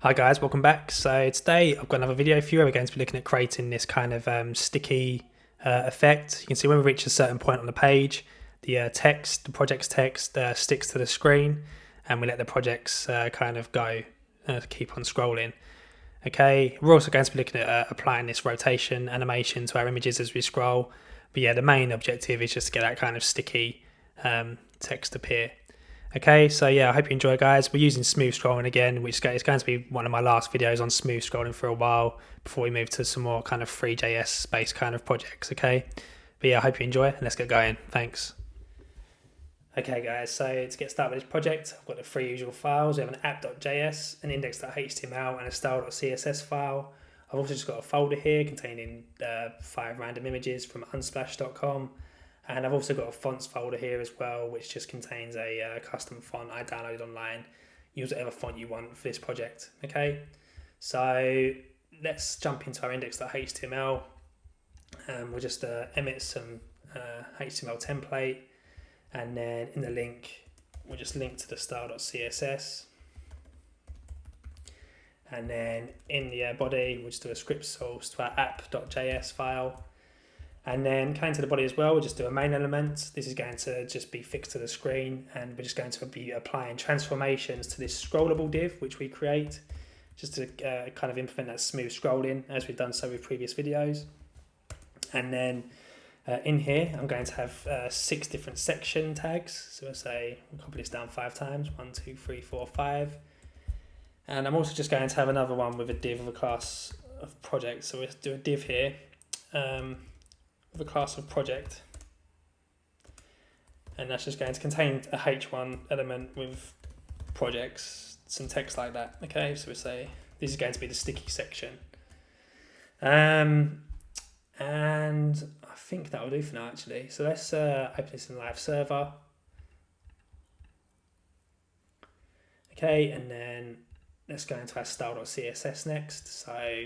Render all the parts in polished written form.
Hi guys, welcome back. So today I've got another video for you where we're going to be looking at creating this kind of sticky effect. You can see when we reach a certain point on the page, the project's text sticks to the screen and we let the projects kind of go, keep on scrolling. Okay, we're also going to be looking at applying this rotation animation to our images as we scroll. But yeah, the main objective is just to get that kind of sticky text appear. Okay, so yeah, I hope you enjoy, guys. We're using smooth scrolling again, which is going to be one of my last videos on smooth scrolling for a while before we move to some more kind of free JS based kind of projects. Okay, but yeah, I hope you enjoy and let's get going. Thanks. Okay guys, so to get started with this project, I've got the three usual files. We have an app.js, an index.html and a style.css file. I've also just got a folder here containing 5 random images from unsplash.com. And I've also got a fonts folder here as well, which just contains a custom font I downloaded online. Use whatever font you want for this project, okay? So let's jump into our index.html. We'll just emit some HTML template. And then in the link, we'll just link to the style.css. And then in the body, we'll just do a script source to our app.js file. And then coming to the body as well, we'll just do a main element. This is going to just be fixed to the screen and we're just going to be applying transformations to this scrollable div which we create just to kind of implement that smooth scrolling as we've done so with previous videos. And then in here, I'm going to have 6 different section tags. So we'll copy this down 5 times, 1, 2, 3, 4, 5. And I'm also just going to have another one with a div of a class of project. So we'll do a div here. With a class of project, and that's just going to contain a h1 element with projects, some text like that. Okay, so we say this is going to be the sticky section, and I think that will do for now actually. So let's open this in live server. Okay, and then let's go into our style.css next. So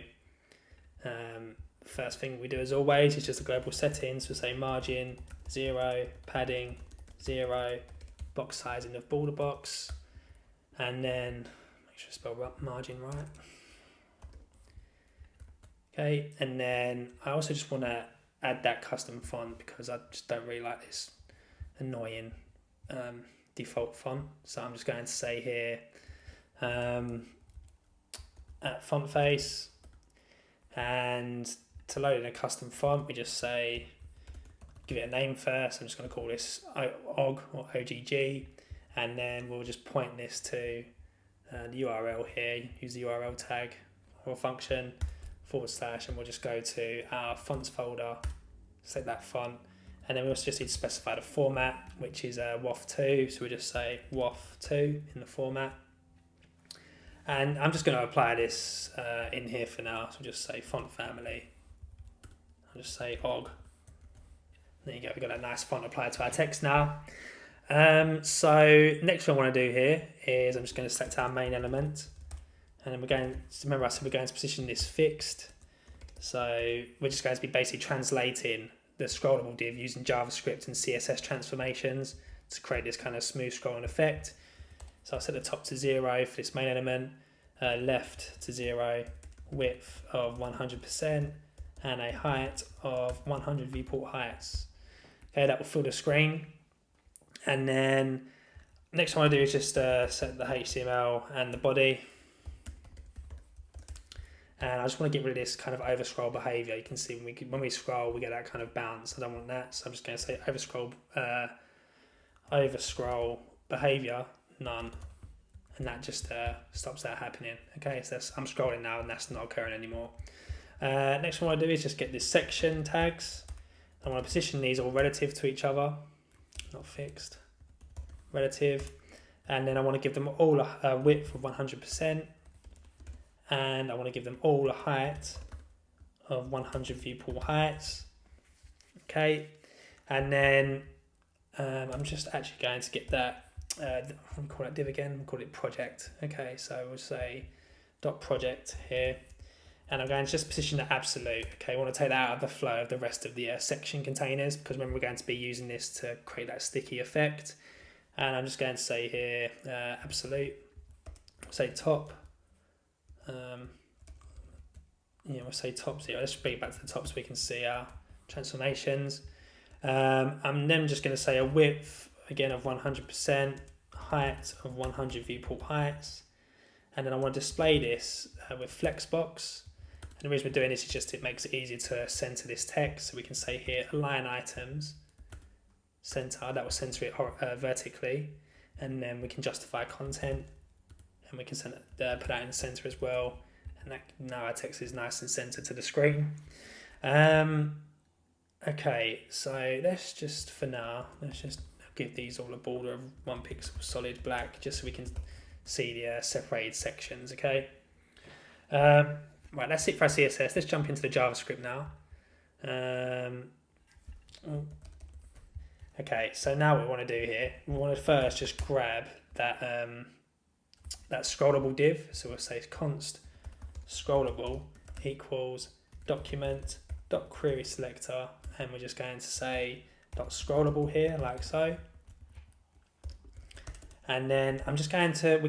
first thing we do as always is just a global settings. So say margin 0, padding 0, box sizing of border box, and then make sure I spell margin right. Okay, and then I also just want to add that custom font because I just don't really like this annoying default font. So I'm just going to say here at font face, and to load in a custom font, we just say, give it a name first. I'm just going to call this OG or OGG, and then we'll just point this to the URL here. Use the URL tag or function / and we'll just go to our fonts folder, set that font, and then we also just need to specify the format, which is WOF2. So we just say WOF2 in the format. And I'm just going to apply this in here for now. So we'll just say font family. I'll just say OG. There you go, we've got that nice font applied to our text now. So next thing I want to do here is I'm just going to select our main element. And then we're going, remember I said we're going to position this fixed. So we're just going to be basically translating the scrollable div using JavaScript and CSS transformations to create this kind of smooth scrolling effect. So I'll set the top to 0 for this main element, left to 0, width of 100%, and a height of 100 viewport heights. Okay, that will fill the screen. And then next thing I want to do is just set the HTML and the body. And I just want to get rid of this kind of overscroll behavior. You can see when we scroll, we get that kind of bounce. I don't want that. So I'm just going to say overscroll behavior, none. And that just stops that happening. Okay, so I'm scrolling now and that's not occurring anymore. Next one I want to do is just get this section tags. I want to position these all relative to each other, not fixed, relative. And then I want to give them all a width of 100%. And I want to give them all a height of 100 viewport heights. Okay, and then I'm just actually going to get that, we'll call that div again, we'll call it project. Okay, so we'll say dot project here. And I'm going to just position the absolute. Okay, I want to take that out of the flow of the rest of the section containers because remember we're going to be using this to create that sticky effect. And I'm just going to say here absolute, say top we'll say top 0. Let's bring it back to the top so we can see our transformations. I'm then just going to say a width again of 100%, height of 100 viewport heights, and then I want to display this with flexbox. And the reason we're doing this is just it makes it easier to center this text. So we can say here align items, center, that will center it vertically, and then we can justify content, and we can put that in the center as well, and that now our text is nice and centered to the screen. Okay, so let's just give these all a border of 1 pixel solid black, just so we can see the separated sections. Okay. Right, that's it for our CSS. Let's jump into the JavaScript now. Okay, so now what we want to do here, we want to first just grab that that scrollable div. So we'll say const scrollable equals document dot query selector, and we're just going to say dot scrollable here, like so. And then we're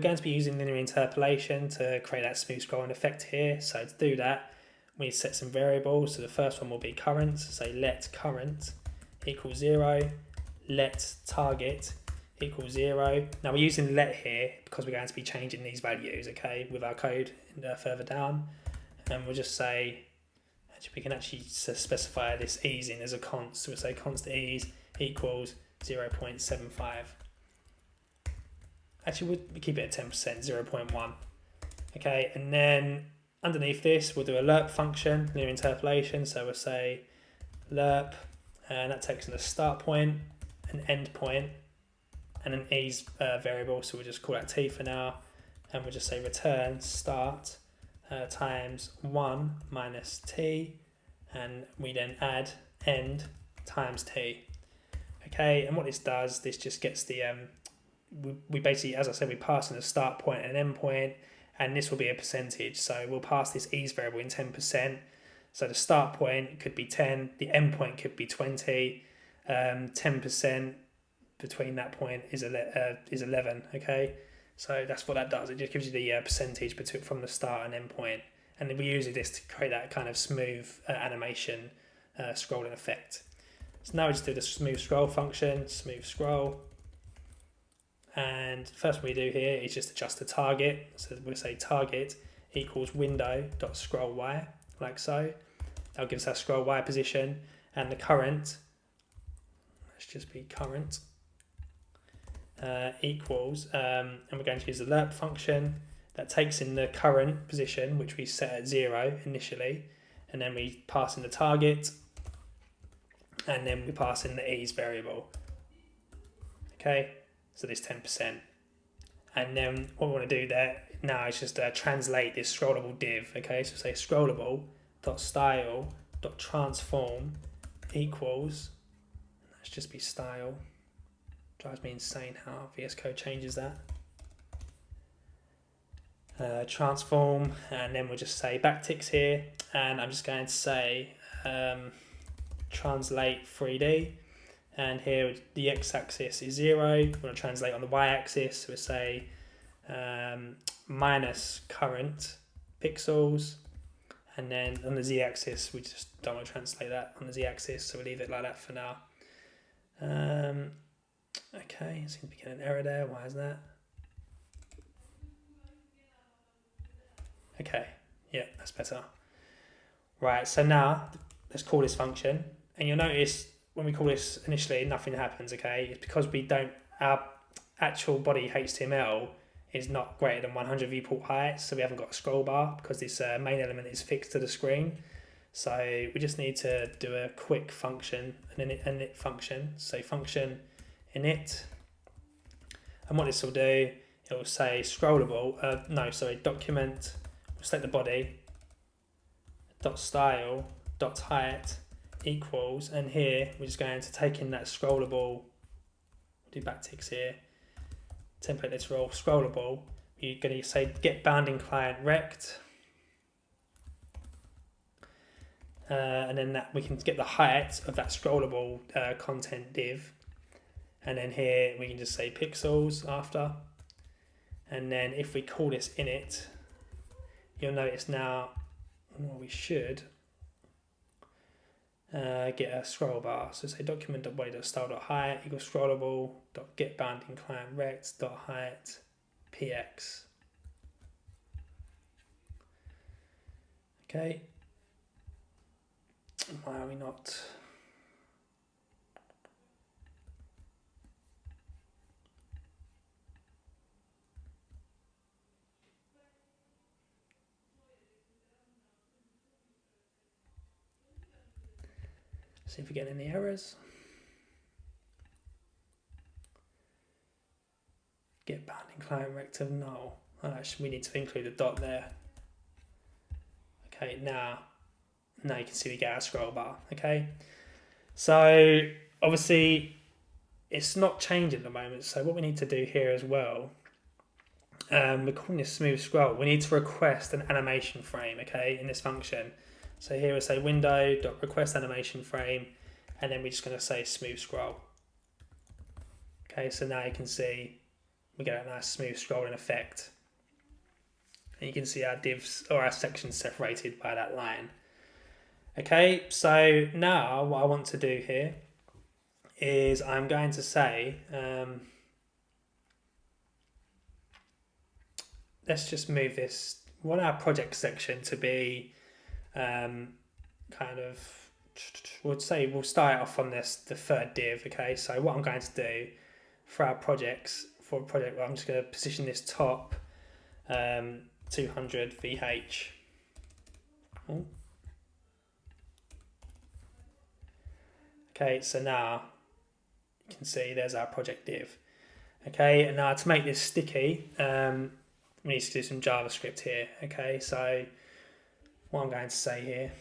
going to be using linear interpolation to create that smooth scrolling effect here. So to do that, we set some variables. So the first one will be current. So say let current equals 0, let target equals 0. Now we're using let here because we're going to be changing these values, okay, with our code further down. And we'll just say, we can actually specify this ease in as a const. So we'll say const ease equals 0.75. Actually, we'll keep it at 10%, 0.1. Okay, and then underneath this, we'll do a lerp function, linear interpolation. So we'll say lerp, and that takes in a start point, an end point, and an ease variable. So we'll just call that t for now, and we'll just say return start times 1 minus t, and we then add end times t. Okay, and what this does, this just gets the we basically, as I said, we pass in a start point and an end point, and this will be a percentage. So we'll pass this ease variable in 10%. So the start point could be 10, the end point could be 20, 10% between that point is 11. Okay, so that's what that does. It just gives you the percentage from the start and end point, and then we use this to create that kind of smooth animation scrolling effect. So now we just do the smooth scroll function, smooth scroll. And first what we do here is just adjust the target. So we'll say target equals window.scroll y, like so. That'll give us our scroll y position, and the current, let's just be current, equals, and we're going to use the lerp function that takes in the current position, which we set at 0 initially, and then we pass in the target, and then we pass in the ease variable. Okay. So this 10%, and then what we want to do there now is just translate this scrollable div. Okay, so say scrollable dot style dot transform equals, let's just be style. Drives me insane how VS Code changes that. Transform, and then we'll just say backticks here, and I'm just going to say translate 3D. And here the x-axis is 0. We want to translate on the y-axis. So we'll say minus current pixels. And then on the z-axis, we just don't want to translate that on the z-axis, so we'll leave it like that for now. Okay, seems to be getting an error there. Why is that? Okay, yeah, that's better. Right, so now let's call this function. And you'll notice when we call this initially, nothing happens, okay? It's because our actual body HTML is not greater than 100 viewport height, so we haven't got a scroll bar because this main element is fixed to the screen. So we just need to do a quick function, an init function. So function init, and what this will do, it will say scrollable, document, we'll select the body, dot style, dot height, equals, and here we're just going to take in that scrollable, do backticks here, template literal scrollable, you're going to say get bounding client rect, and then that we can get the height of that scrollable content div, and then here we can just say pixels after, and then if we call this init, you'll notice now well, we should get a scroll bar. So say document.body.style.height equals scrollable.getBounding client rect.height px. Okay. Why are we not? See if we get any errors. Get bounding client rect of null. Actually, we need to include a dot there. Okay, now you can see we get our scroll bar. Okay, so obviously it's not changing at the moment. So what we need to do here as well, we're calling this smooth scroll. We need to request an animation frame. Okay, in this function. So here we say window.request animation frame, and then we're just going to say smooth scroll. Okay, so now you can see we get a nice smooth scrolling effect. And you can see our divs or our sections separated by that line. Okay, so now what I want to do here is I'm going to say, let's just move this, we want our project section to be kind of, we'll start it off from the third div. Okay, so what I'm going to do for our projects, I'm just going to position this top 200 VH. Oh. Okay, so now you can see there's our project div. Okay, and now to make this sticky, we need to do some JavaScript here. Okay, so what I'm going to say here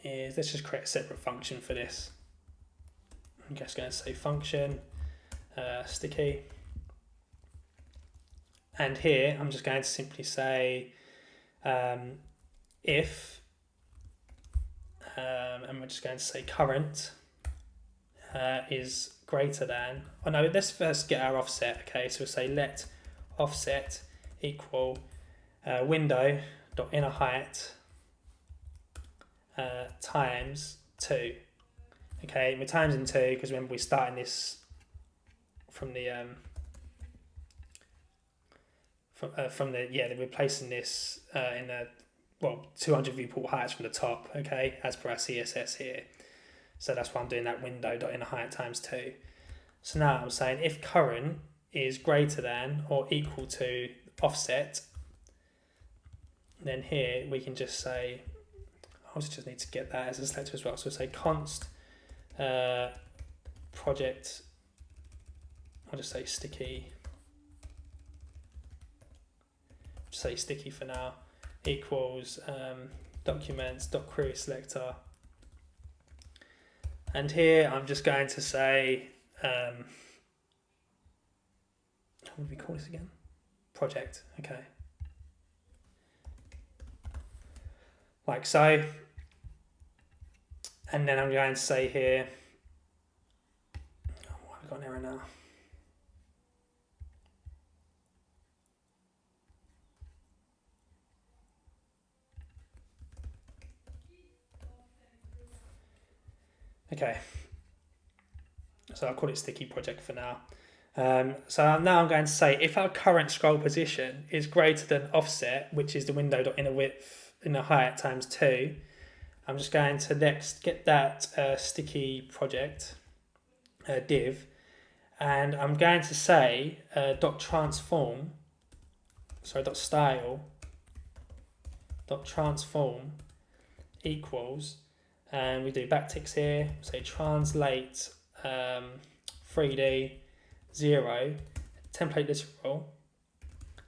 is let's just create a separate function for this. I'm just going to say function sticky, and here I'm just going to simply say if and we're just going to say current is greater than, let's first get our offset. Okay, so we'll say let offset equal window.innerHeight times 2. Okay, we're times in 2 because remember we're starting this from the we're placing this in the 200 viewport heights from the top. Okay, as per our CSS here. So that's why I'm doing that window.innerHeight times 2. So now I'm saying if current is greater than or equal to offset, then here we can just say, I also just need to get that as a selector as well. So we'll say const project, I'll just say sticky, just say sticky for now, equals documents.query selector. And here I'm just going to say, what do we call this again? Project, okay. Like so. And then I'm going to say here, I've got an error now. Okay, so I'll call it sticky project for now. So now I'm going to say if our current scroll position is greater than offset, which is the window.innerHeight times 2, I'm just going to next get that sticky project div, and I'm going to say .transform equals, and we do backticks here, say translate 3D 0 template literal,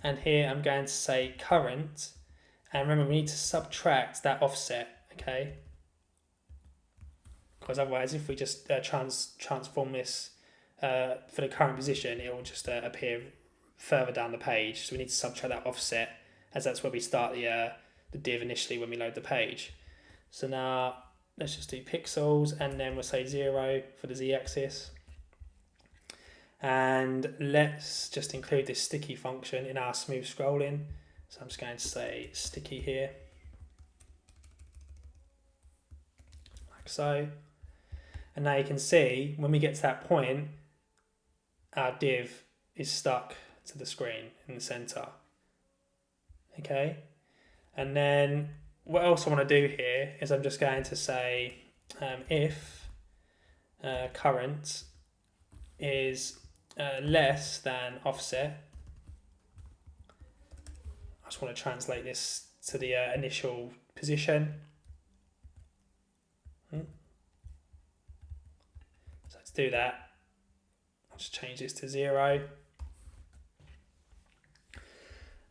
and here I'm going to say current, and remember we need to subtract that offset. Okay, because otherwise if we just transform this for the current position, it will just appear further down the page, so we need to subtract that offset, as that's where we start the div initially when we load the page. So now let's just do pixels, and then we'll say 0 for the z-axis, and let's just include this sticky function in our smooth scrolling. So I'm just going to say sticky here. like so. And now you can see when we get to that point, our div is stuck to the screen in the center. Okay, and then what else I want to do here is I'm just going to say if current is less than offset. I just want to translate this to the initial position. So to do that, I'll just change this to 0.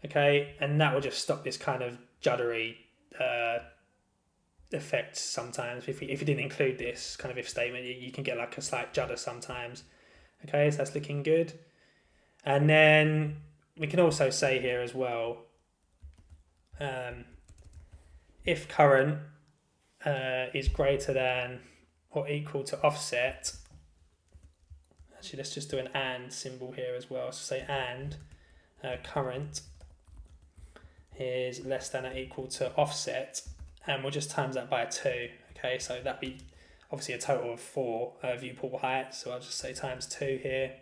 Okay, and that will just stop this kind of juddery effect sometimes. If you didn't include this kind of if statement, you can get like a slight judder sometimes. Okay, so that's looking good. And then we can also say here as well, if current is greater than or equal to offset. Actually, let's just do an and symbol here as well. So say and current is less than or equal to offset, and we'll just times that by 2. Okay, so that'd be obviously a total of 4 viewport height. So I'll just say times 2 here.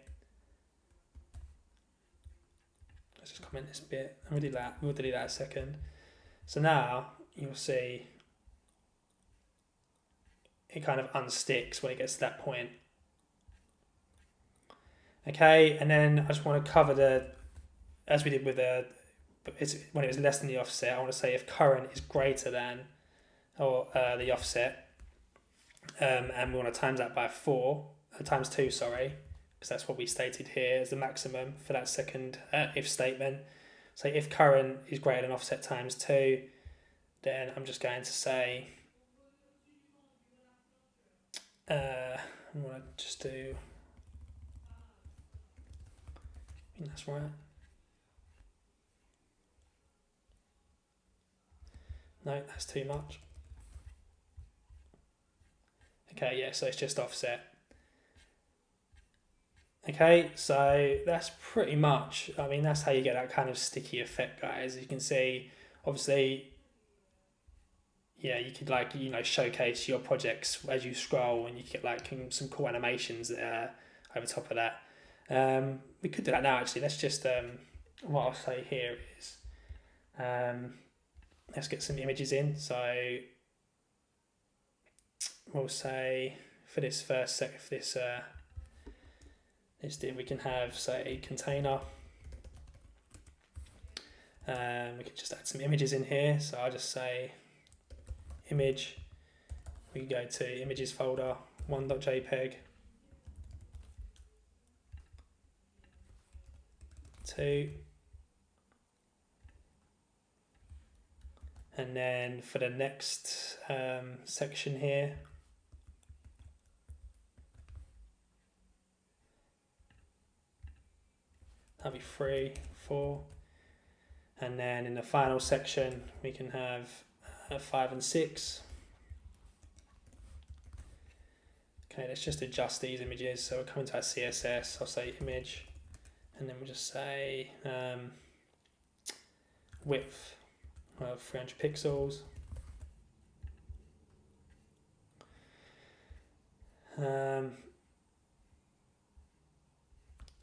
Let's just comment this bit and we'll do that. We'll delete that a second. So now you'll see it kind of unsticks when it gets to that point. Okay, and then I just want to cover as we did with when it was less than the offset, I want to say if current is greater than or the offset, and we want to times that by 4, times 2, sorry, because that's what we stated here as the maximum for that second if statement. So if current is greater than offset times 2, then I'm just going to say, I'm going to just do, I think that's right. No, that's too much. Okay, yeah, so it's just offset. Okay, so that's pretty much, I mean, that's how you get that kind of sticky effect, guys. You can see, obviously, yeah, you could like, showcase your projects as you scroll, and you get like some cool animations over top of that. We could do that now, actually. Let's just, what I'll say here is, let's get some images in. So we'll say for this first this div, we can have, say, a container. We can just add some images in here. So I'll just say image. We go to images folder, 1.jpg, 2. And then for the next section here, that'll be 3, 4. And then in the final section, we can have 5 and 6. Okay, let's just adjust these images. So we'll come into our CSS, I'll say image, and then we'll just say width of 300 pixels.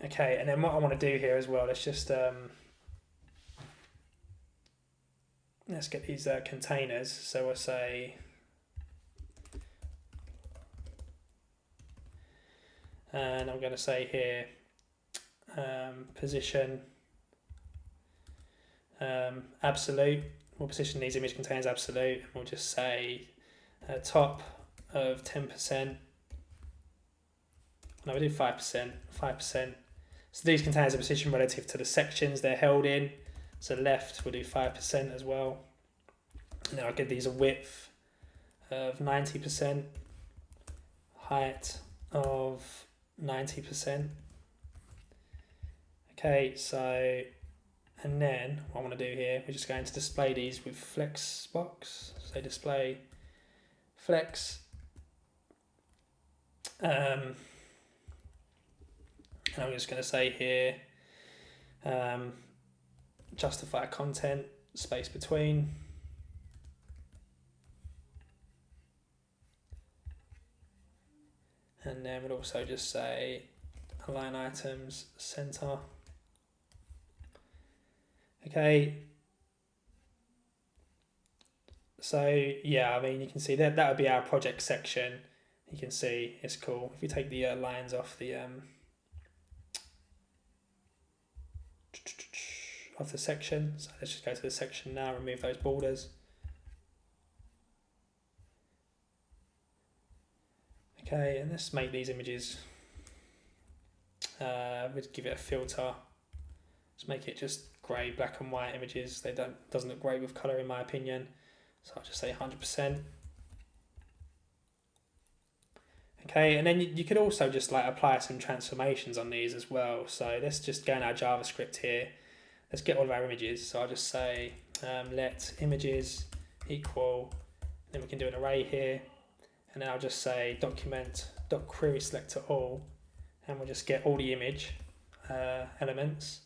Okay, and then what I want to do here as well, let's just let's get these containers. So we'll say and I'm going to say here position absolute. We'll position these image containers absolute, and we'll just say top of 10%. No, we do 5%. 5%. So these containers are positioned relative to the sections they're held in. So left, we'll do 5% as well. And then I'll give these a width of 90%, height of 90%. Okay, so, and then what I want to do here, we're just going to display these with flex box. So display flex. And I'm just going to say here, justify content, space between. And then we'll also just say align items center. Okay. So yeah, I mean, you can see that would be our project section. You can see it's cool. If you take the lines off the section, so let's just go to the section now, remove those borders. Okay, and let's make these images, we'll give it a filter. Let's make it just grey, black and white images. Doesn't look great with colour in my opinion. So I'll just say 100%. Okay, and then you could also just like apply some transformations on these as well. So let's just go in our JavaScript here. Let's get all of our images. So I'll just say let images equal, then we can do an array here. And then I'll just say document.query selector all, and we'll just get all the image elements.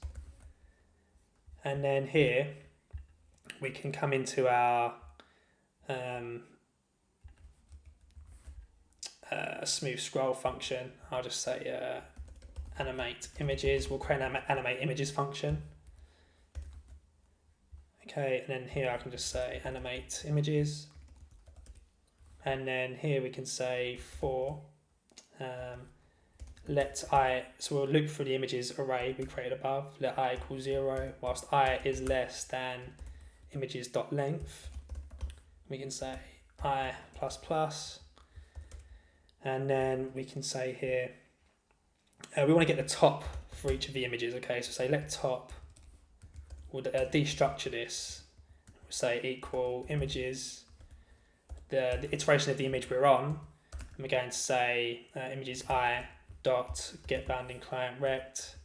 And then here we can come into our smooth scroll function. I'll just say animate images. We'll create an animate images function. Okay, and then here I can just say animate images. And then here we can say for let I, so we'll loop through the images array we created above, let I equal 0, whilst I is less than images.length. We can say I plus plus, and then we can say here, we want to get the top for each of the images, okay, so say let top, we'll destructure this, we'll say equal images, the iteration of the image we're on, and we're going to say images I dot get bounding client rect,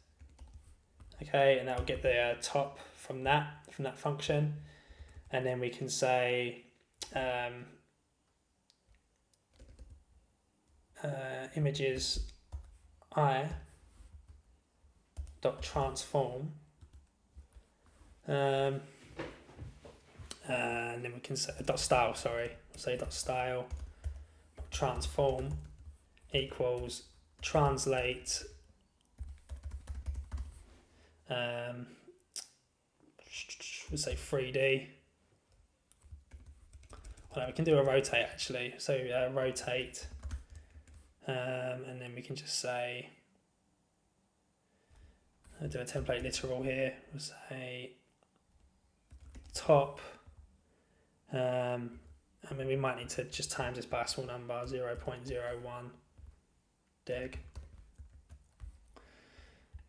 okay, and that will get the top from that function, and then we can say images I dot transform, and then we can say dot style, sorry, say dot style transform equals translate we'll say 3D. Well, we can do a rotate actually, so rotate, and then we can just say, I'll do a template literal here, we'll say top, I mean we might need to just times this by a small number, 0.01 deg.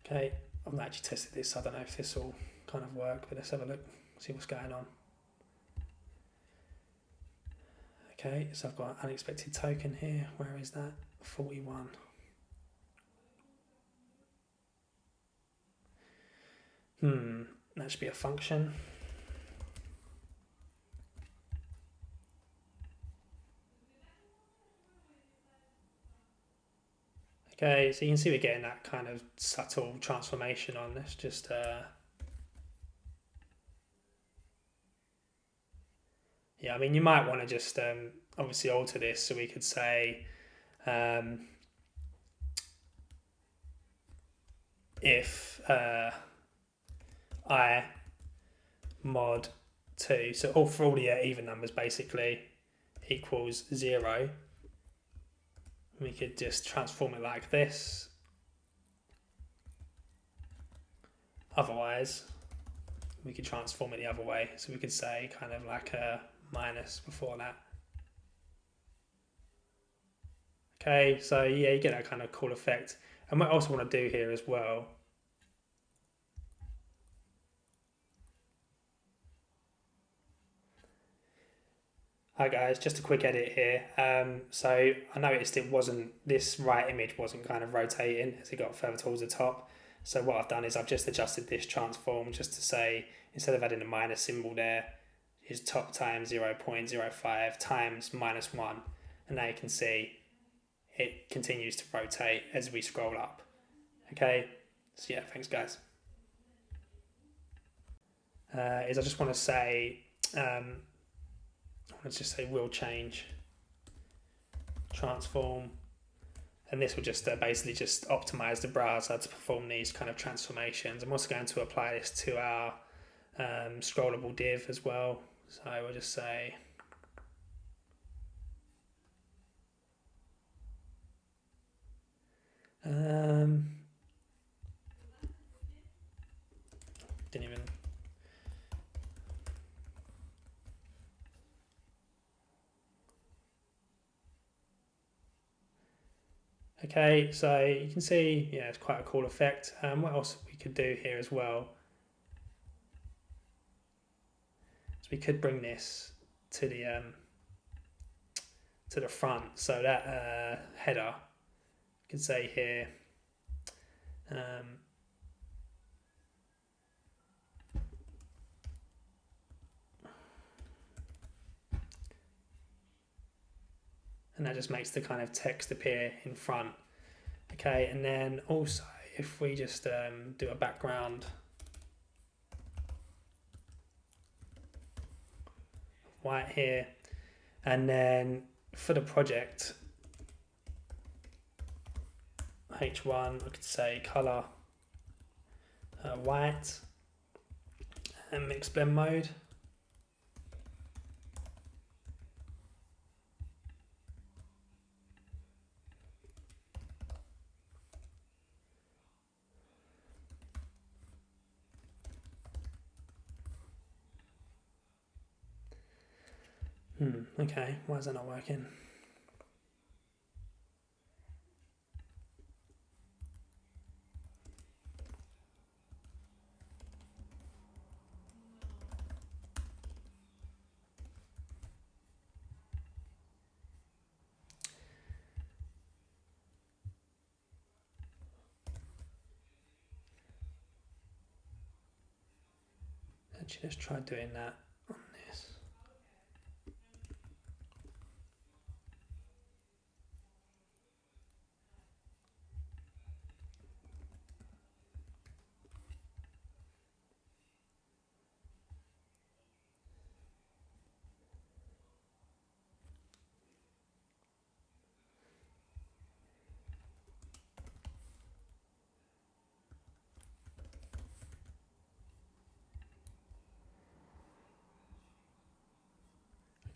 Okay, I've not actually tested this, so I don't know if this will kind of work, but let's have a look, see what's going on. Okay, so I've got an unexpected token here, where is that? 41. That should be a function. Okay, so you can see we're getting that kind of subtle transformation on this. Just yeah, I mean, you might want to just obviously alter this, so we could say if I mod 2, so all for all the even numbers basically equals 0. We could just transform it like this. Otherwise, we could transform it the other way. So we could say kind of like a minus before that. Okay, so yeah, you get that kind of cool effect. And what I also want to do here as well, hi guys, just a quick edit here. So I noticed this right image wasn't kind of rotating as it got further towards the top. So what I've done is I've just adjusted this transform just to say, instead of adding a minus symbol there, is top times 0.05 times -1. And now you can see it continues to rotate as we scroll up. Okay, so yeah, thanks guys. I just want to say, let's just say will change transform, And this will just basically just optimize the browser to perform these kind of transformations. I'm also going to apply this to our scrollable div as well. So we'll just say didn't even. Okay, so you can see, yeah, it's quite a cool effect. What else we could do here as well? So we could bring this to the front. So that header, you could say here, and that just makes the kind of text appear in front. Okay, and then also if we just do a background white here, and then for the project H1 I could say color white and mix blend mode. Okay, why is that not working? Actually, let's try doing that on this.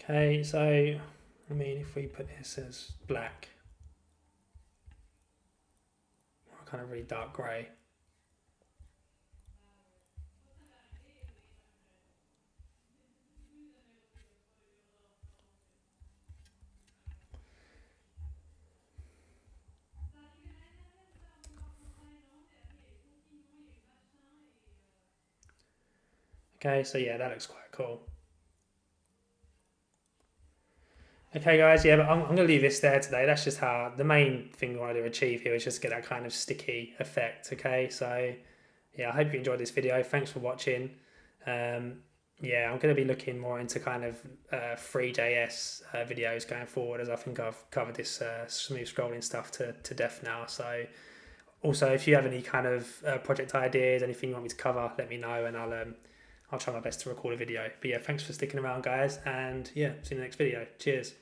Okay, so I mean, if we put this as black, or kind of really dark grey. Okay, so yeah, that looks quite cool. Okay guys, yeah, but I'm going to leave this there today. That's just how, the main thing we want to achieve here is just get that kind of sticky effect, okay? So yeah, I hope you enjoyed this video. Thanks for watching. Yeah, I'm going to be looking more into kind of free.js videos going forward, as I think I've covered this smooth scrolling stuff to death now. So also, if you have any kind of project ideas, anything you want me to cover, let me know and I'll try my best to record a video. But yeah, thanks for sticking around guys, and yeah, see you in the next video. Cheers.